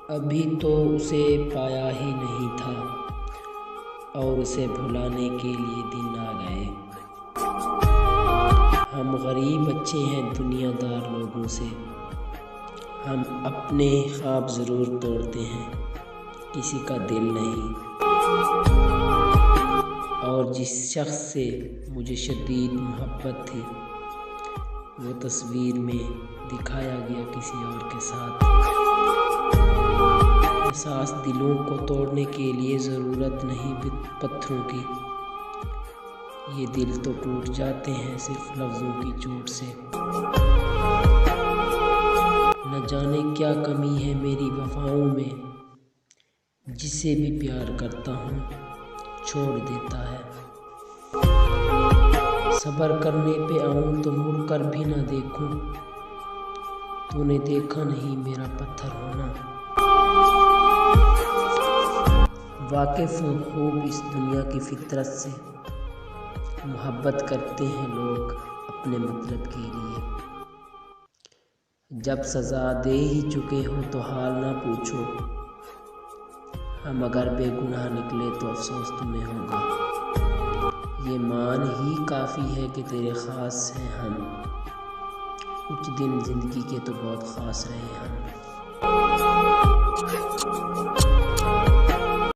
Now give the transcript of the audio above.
अभी तो उसे पाया ही नहीं था और उसे भुलाने के लिए दिन आ गए। हम गरीब बच्चे हैं दुनियादार लोगों से, हम अपने ख्वाब ज़रूर तोड़ते हैं, किसी का दिल नहीं। और जिस शख्स से मुझे शदीद मोहब्बत थी, वो तस्वीर में दिखाया गया किसी और के साथ। एहसास दिलों को तोड़ने के लिए ज़रूरत नहीं पत्थरों की, ये दिल तो टूट जाते हैं सिर्फ लफ्ज़ों की चोट से। न जाने क्या कमी है मेरी वफ़ाओं में, जिसे भी प्यार करता हूँ छोड़ देता है। सब्र करने पे आऊँ तो मुड़ कर भी ना देखूँ, तूने देखा नहीं मेरा पत्थर होना। वाकिफ़ हूँ खूब इस दुनिया की फितरत से, मोहब्बत करते हैं लोग अपने मतलब के लिए। जब सज़ा दे ही चुके हो तो हाल ना पूछो, हम अगर बेगुनाह निकले तो अफसोस तुम्हें होगा। ये मान ही काफ़ी है कि तेरे ख़ास हैं हम, कुछ दिन ज़िंदगी के तो बहुत ख़ास रहे हम।